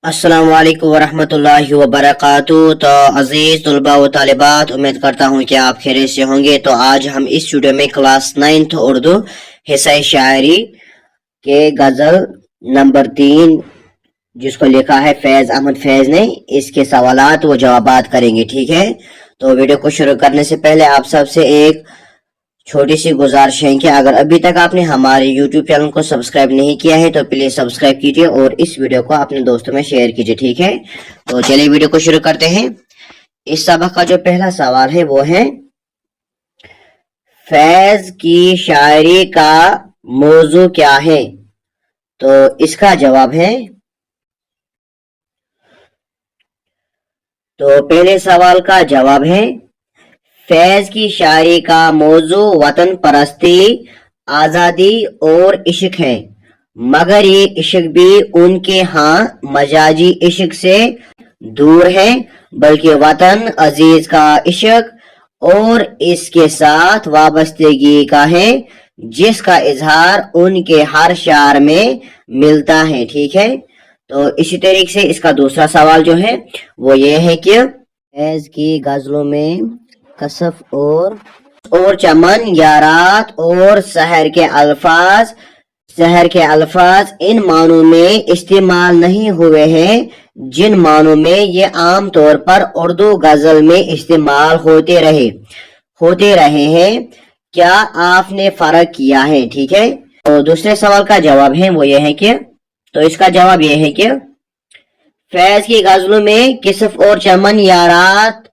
अस्सलाम वालेकुम वरहमतुल्लाहि वबरकातुहू। तो अजीज तलबा व तालिबात, उम्मीद करता हूँ कि आप खैरियत से होंगे। तो आज हम इस वीडियो में क्लास 9th उर्दू हिस्सा शायरी के गज़ल नंबर 3 जिसको लिखा है फैज़ अहमद फैज़ ने, इसके सवालात व जवाबात करेंगे। ठीक है, तो वीडियो को शुरू करने से पहले आप सबसे एक छोटी सी गुजारिश है कि अगर अभी तक आपने हमारे YouTube चैनल को सब्सक्राइब नहीं किया है तो प्लीज सब्सक्राइब कीजिए और इस वीडियो को अपने दोस्तों में शेयर कीजिए। ठीक है, तो चलिए वीडियो को शुरू करते हैं। इस सबक का जो पहला सवाल है वो है, फैज की शायरी का मौजू क्या है? तो इसका जवाब है, तो पहले सवाल का जवाब है, फैज की शायरी का मौजू वतन परस्ती, आजादी और इश्क है, मगर ये इश्क भी उनके यहाँ मजाजी इश्क से दूर है, बल्कि वतन अजीज का इश्क और इसके साथ वाबस्तगी का है, जिसका इजहार उनके हर शार में मिलता है। ठीक है, तो इसी तरीके से इसका दूसरा सवाल जो है वो ये है कि फैज की गजलों में कसफ और चमन या रात और शहर के अल्फाज इन मानों में इस्तेमाल नहीं हुए हैं जिन मानों में ये आम तौर पर उर्दू गजल में इस्तेमाल होते रहे हैं। क्या आपने फर्क किया है? ठीक है, तो दूसरे सवाल का जवाब है वो ये है कि, तो इसका जवाब ये है कि फैज की गजलों में किसफ और चमन या रात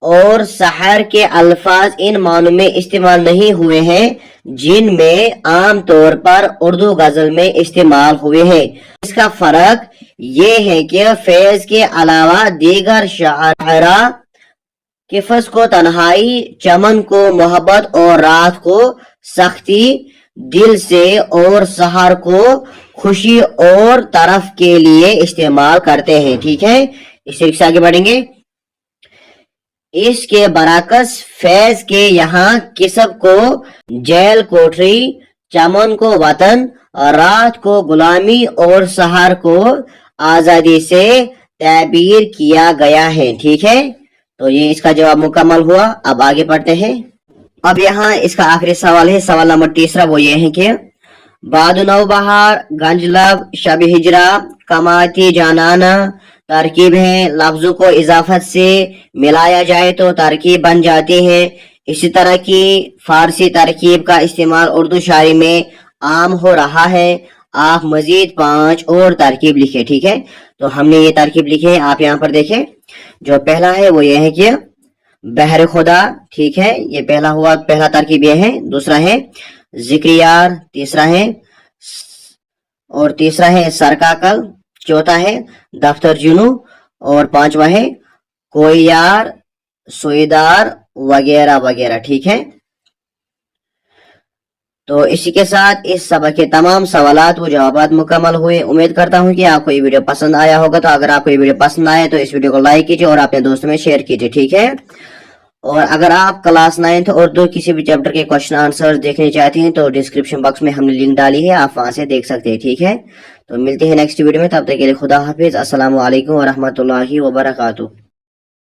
और सहर के अल्फाज इन मानों में इस्तेमाल नहीं हुए हैं जिनमें आम तौर पर उर्दू गजल में इस्तेमाल हुए हैं। इसका फर्क ये है कि फैज के अलावा दीगर शायरा किफस को तन्हाई, चमन को मोहब्बत और रात को सख्ती, दिल से और सहर को खुशी और तरफ के लिए इस्तेमाल करते हैं। ठीक है, इस तरीके से आगे बढ़ेंगे। इसके बरअक्स फैज के यहाँ किसब को जेल कोठरी, चमन को वतन, रात को गुलामी और सहर को आजादी से ताबीर किया गया है। ठीक है, तो ये इसका जवाब मुकम्मल हुआ। अब आगे पढ़ते हैं। अब यहाँ इसका आखिरी सवाल है, सवाल नंबर 3 वो ये है कि बाद नौबहार, गंजलब, शब हिजरा, कमाती जानाना तरकीब है, लफ्जों को इजाफत से मिलाया जाए तो तरकीब बन जाती है। इसी तरह की फारसी तरकीब का इस्तेमाल उर्दू शायरी में आम हो रहा है। आप मजीद 5 और तरकीब लिखे। ठीक है, तो हमने ये तरकीब लिखे हैं, आप यहाँ पर देखें। जो पहला है वो ये है कि बहर खुदा। ठीक है, ये पहला हुआ, पहला तरकीब ये है। दूसरा है जिक्रियार, तीसरा है सरकाकल, चौथा है दफ्तर जुनू और 5वां है कोई यार, सोईदार वगैरह वगैरह। ठीक है, तो इसी के साथ इस सबक के तमाम सवालात व जवाबात मुकम्मल हुए। उम्मीद करता हूँ कि आपको ये वीडियो पसंद आया होगा। तो अगर आपको ये वीडियो पसंद आए तो इस वीडियो को लाइक कीजिए और अपने दोस्तों में शेयर कीजिए। ठीक है, और अगर आप क्लास 9th उर्दू किसी भी चैप्टर के क्वेश्चन आंसर देखने चाहते हैं तो डिस्क्रिप्शन बॉक्स में हमने लिंक डाली है, आप वहां से देख सकते हैं। ठीक है, तो मिलते हैं नेक्स्ट वीडियो में, तब तक के लिए खुदा हाफिज। अस्सलाम वालेकुम व रहमतुल्लाहि व बरकातुहू।